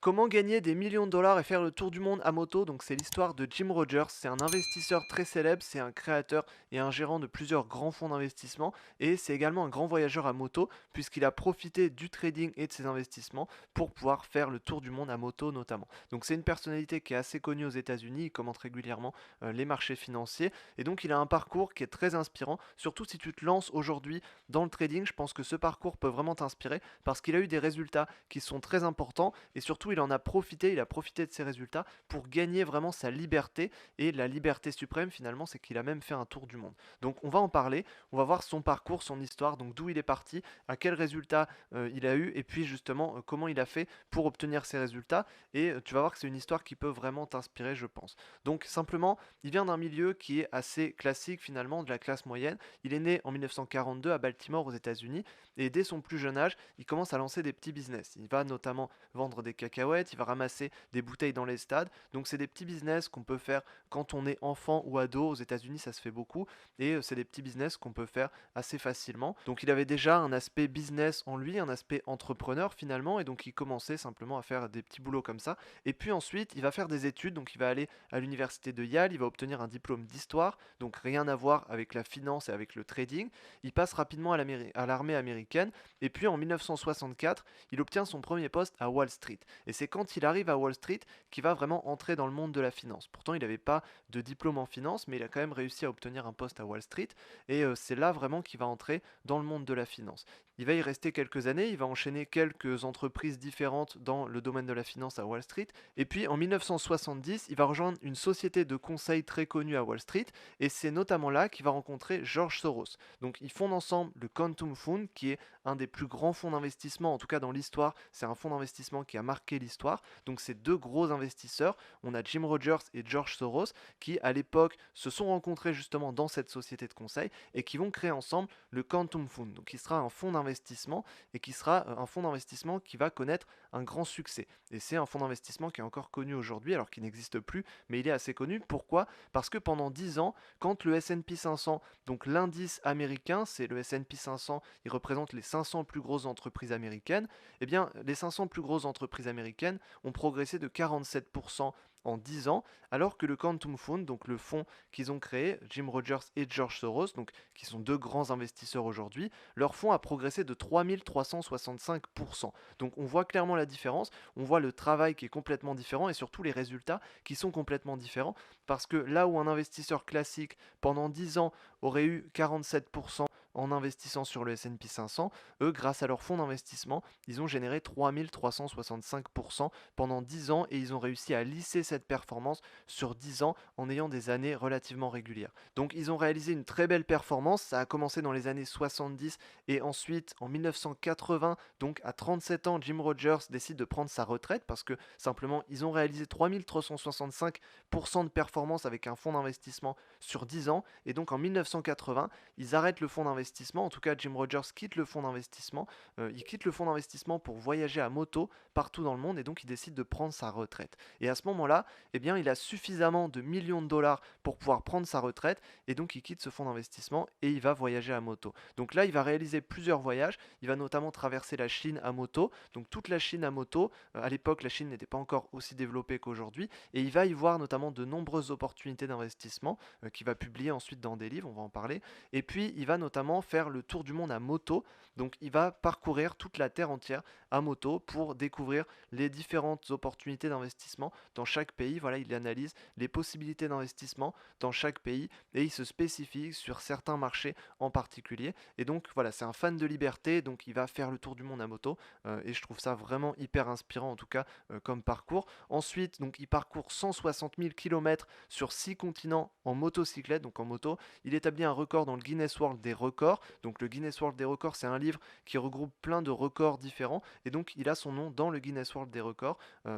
Comment gagner des millions de dollars et faire le tour du monde à moto? Donc c'est l'histoire de Jim Rogers. C'est un investisseur très célèbre, c'est un créateur et un gérant de plusieurs grands fonds d'investissement et c'est également un grand voyageur à moto puisqu'il a profité du trading et de ses investissements pour pouvoir faire le tour du monde à moto notamment. Donc c'est une personnalité qui est assez connue aux États-Unis, il commente régulièrement les marchés financiers et donc il a un parcours qui est très inspirant, surtout si tu te lances aujourd'hui dans le trading. Je pense que ce parcours peut vraiment t'inspirer parce qu'il a eu des résultats qui sont très importants et surtout il en a profité, il a profité de ces résultats pour gagner vraiment sa liberté et la liberté suprême finalement c'est qu'il a même fait un tour du monde. Donc on va en parler, on va voir son parcours, son histoire, donc d'où il est parti, à quels résultats il a eu et puis justement comment il a fait pour obtenir ces résultats et tu vas voir que c'est une histoire qui peut vraiment t'inspirer je pense. Donc simplement il vient d'un milieu qui est assez classique finalement de la classe moyenne, il est né en 1942 à Baltimore aux États-Unis et dès son plus jeune âge il commence à lancer des petits business. Il va notamment vendre des cacahuètes, il va ramasser des bouteilles dans les stades. Donc c'est des petits business qu'on peut faire quand on est enfant ou ado. Aux États-Unis, ça se fait beaucoup et c'est des petits business qu'on peut faire assez facilement. Donc il avait déjà un aspect business en lui, un aspect entrepreneur finalement et donc il commençait simplement à faire des petits boulots comme ça. Et puis ensuite, il va faire des études, donc il va aller à l'université de Yale, il va obtenir un diplôme d'histoire, donc rien à voir avec la finance et avec le trading. Il passe rapidement à l'armée américaine et puis en 1964, il obtient son premier poste à Wall Street. Et c'est quand il arrive à Wall Street qu'il va vraiment entrer dans le monde de la finance. Pourtant, il n'avait pas de diplôme en finance, mais il a quand même réussi à obtenir un poste à Wall Street. Et c'est là vraiment qu'il va entrer dans le monde de la finance. Il va y rester quelques années, il va enchaîner quelques entreprises différentes dans le domaine de la finance à Wall Street. Et puis en 1970, il va rejoindre une société de conseil très connue à Wall Street. Et c'est notamment là qu'il va rencontrer George Soros. Donc ils fondent ensemble le Quantum Fund, qui est un des plus grands fonds d'investissement, en tout cas dans l'histoire. C'est un fonds d'investissement qui a marqué l'histoire. Donc ces deux gros investisseurs, on a Jim Rogers et George Soros, qui à l'époque se sont rencontrés justement dans cette société de conseil et qui vont créer ensemble le Quantum Fund. Donc qui sera un fonds d'investissement et qui sera un fonds d'investissement qui va connaître un grand succès. Et c'est un fonds d'investissement qui est encore connu aujourd'hui, alors qu'il n'existe plus, mais il est assez connu. Pourquoi? Parce que pendant 10 ans, quand le S&P 500, donc l'indice américain, c'est le S&P 500, il représente les 500 plus grosses entreprises américaines, eh bien, les 500 plus grosses entreprises américaines ont progressé de 47% en 10 ans, alors que le Quantum Fund, donc le fonds qu'ils ont créé, Jim Rogers et George Soros, donc qui sont deux grands investisseurs aujourd'hui, leur fonds a progressé de 3365%. Donc on voit clairement la différence, on voit le travail qui est complètement différent et surtout les résultats qui sont complètement différents, parce que là où un investisseur classique pendant 10 ans aurait eu 47% en investissant sur le S&P 500, eux, grâce à leur fonds d'investissement, ils ont généré 3365% pendant 10 ans et ils ont réussi à lisser cette performance sur 10 ans en ayant des années relativement régulières. Donc ils ont réalisé une très belle performance, ça a commencé dans les années 70 et ensuite en 1980, donc à 37 ans, Jim Rogers décide de prendre sa retraite parce que simplement ils ont réalisé 3365% de performance avec un fonds d'investissement sur 10 ans et donc en 1980, ils arrêtent le fonds d'investissement, en tout cas Jim Rogers quitte le fonds d'investissement, il quitte le fonds d'investissement pour voyager à moto partout dans le monde et donc il décide de prendre sa retraite. Et à ce moment-là, eh bien, il a suffisamment de millions de dollars pour pouvoir prendre sa retraite et donc il quitte ce fonds d'investissement et il va voyager à moto. Donc là, il va réaliser plusieurs voyages, il va notamment traverser la Chine à moto, donc toute la Chine à moto, à l'époque la Chine n'était pas encore aussi développée qu'aujourd'hui et il va y voir notamment de nombreuses opportunités d'investissement qu'il va publier ensuite dans des livres, on va en parler. Et puis il va notamment faire le tour du monde à moto, donc il va parcourir toute la Terre entière à moto pour découvrir les différentes opportunités d'investissement dans chaque pays. Voilà, il analyse les possibilités d'investissement dans chaque pays et il se spécifie sur certains marchés en particulier. Et donc voilà, c'est un fan de liberté, donc il va faire le tour du monde à moto et je trouve ça vraiment hyper inspirant en tout cas comme parcours. Ensuite, donc il parcourt 160 000 km sur 6 continents en motocyclette, donc en moto. Il établit un record dans le Guinness World des records. Donc le Guinness World des records, c'est un livre qui regroupe plein de records différents et donc il a son nom dans le Guinness World des records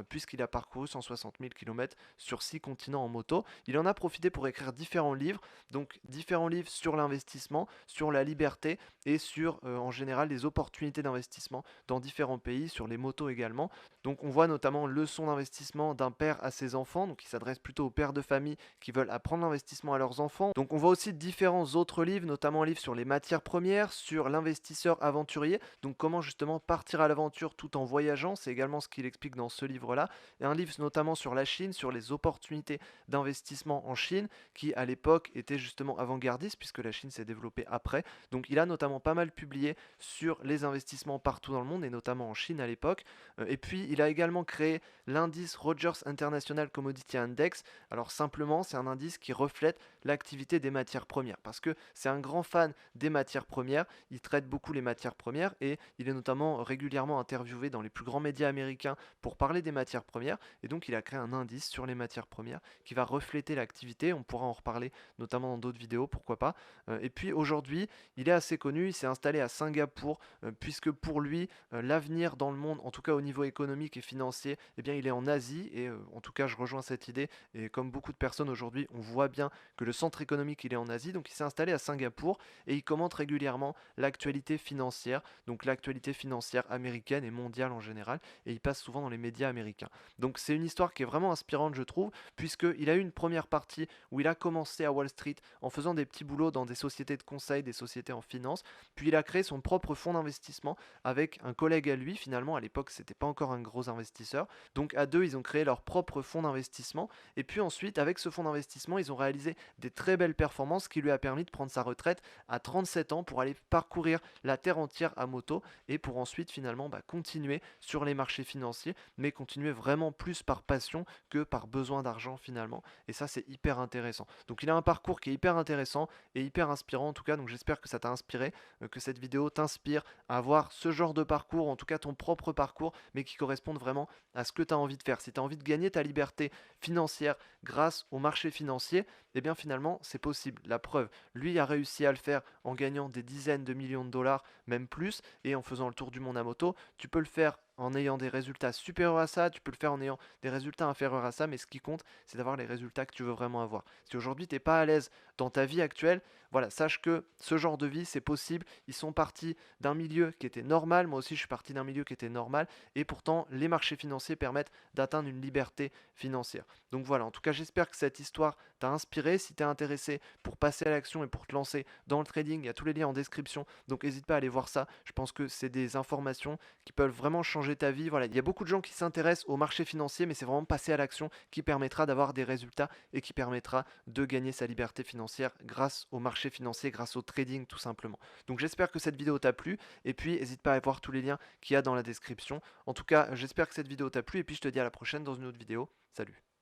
puisqu'il a parcouru 160 000 km sur 6 continents en moto. Il en a profité pour écrire différents livres, donc différents livres sur l'investissement, sur la liberté et sur en général les opportunités d'investissement dans différents pays, sur les motos également. Donc on voit notamment leçon d'investissement d'un père à ses enfants, donc il s'adresse plutôt aux pères de famille qui veulent apprendre l'investissement à leurs enfants. Donc on voit aussi différents autres livres, notamment un livre sur les matières premières, sur l'investisseur aventurier, donc comment justement partir à l'aventure tout en voyageant, c'est également ce qu'il explique dans ce livre-là, et un livre notamment sur la Chine, sur les opportunités d'investissement en Chine, qui à l'époque était justement avant-gardiste, puisque la Chine s'est développée après. Donc il a notamment pas mal publié sur les investissements partout dans le monde, et notamment en Chine à l'époque. Et puis il a également créé l'indice Rogers International Commodity Index. Alors simplement, c'est un indice qui reflète l'activité des matières premières, parce que c'est un grand fan des matières premières, il traite beaucoup les matières premières, et il est notamment régulièrement interviewé dans les plus grands médias américains pour parler des matières premières, et donc il a créé un indice sur les matières premières qui va refléter l'activité, on pourra en reparler notamment dans d'autres vidéos, pourquoi pas. Et puis aujourd'hui, il est assez connu, il s'est installé à Singapour, puisque pour lui, l'avenir dans le monde, en tout cas au niveau économique et financier, eh bien il est en Asie, et en tout cas je rejoins cette idée, et comme beaucoup de personnes aujourd'hui, on voit bien que le centre économique il est en Asie, donc il s'est installé à Singapour, et il commente régulièrement l'actualité financière, donc l'actualité financière américaine et mondiale en général, et il passe souvent dans les médias américains. Donc c'est une histoire qui est vraiment inspirante je trouve, puisqu'il a eu une première partie où il a commencé à Wall Street en faisant des petits boulots dans des sociétés de conseil, des sociétés en finance, puis il a créé son propre fonds d'investissement avec un collègue à lui, finalement à l'époque c'était pas encore un gros investisseur, donc à deux ils ont créé leur propre fonds d'investissement, et puis ensuite avec ce fonds d'investissement ils ont réalisé des très belles performances qui lui a permis de prendre sa retraite à 37 ans pour aller parcourir la terre entière à moto, et pour ensuite finalement continuer sur les marchés financiers, mais continuer vraiment plus par passion que par besoin d'argent finalement, et ça c'est hyper intéressant. Donc il a un parcours qui est hyper intéressant et hyper inspirant en tout cas, donc j'espère que ça t'a inspiré, que cette vidéo t'inspire à avoir ce genre de parcours, en tout cas ton propre parcours, mais qui corresponde vraiment à ce que tu as envie de faire. Si tu as envie de gagner ta liberté financière grâce au marché financier, eh bien finalement c'est possible. La preuve, lui a réussi à le faire en gagnant des dizaines de millions de dollars, même plus, et en faisant le tour du monde à moto. Tu peux le faire en ayant des résultats supérieurs à ça, tu peux le faire en ayant des résultats inférieurs à ça, mais ce qui compte, c'est d'avoir les résultats que tu veux vraiment avoir. Si aujourd'hui tu n'es pas à l'aise dans ta vie actuelle, voilà, sache que ce genre de vie, c'est possible. Ils sont partis d'un milieu qui était normal, moi aussi je suis parti d'un milieu qui était normal, et pourtant les marchés financiers permettent d'atteindre une liberté financière. Donc voilà, en tout cas j'espère que cette histoire t'a inspiré. Si tu es intéressé pour passer à l'action et pour te lancer dans le trading, il y a tous les liens en description, donc n'hésite pas à aller voir ça. Je pense que c'est des informations qui peuvent vraiment changer ta vie. Voilà, il y a beaucoup de gens qui s'intéressent au marché financier, mais c'est vraiment passer à l'action qui permettra d'avoir des résultats et qui permettra de gagner sa liberté financière grâce au marché financier, grâce au trading tout simplement. Donc j'espère que cette vidéo t'a plu, et puis n'hésite pas à voir tous les liens qu'il y a dans la description. En tout cas, j'espère que cette vidéo t'a plu, et puis je te dis à la prochaine dans une autre vidéo. Salut!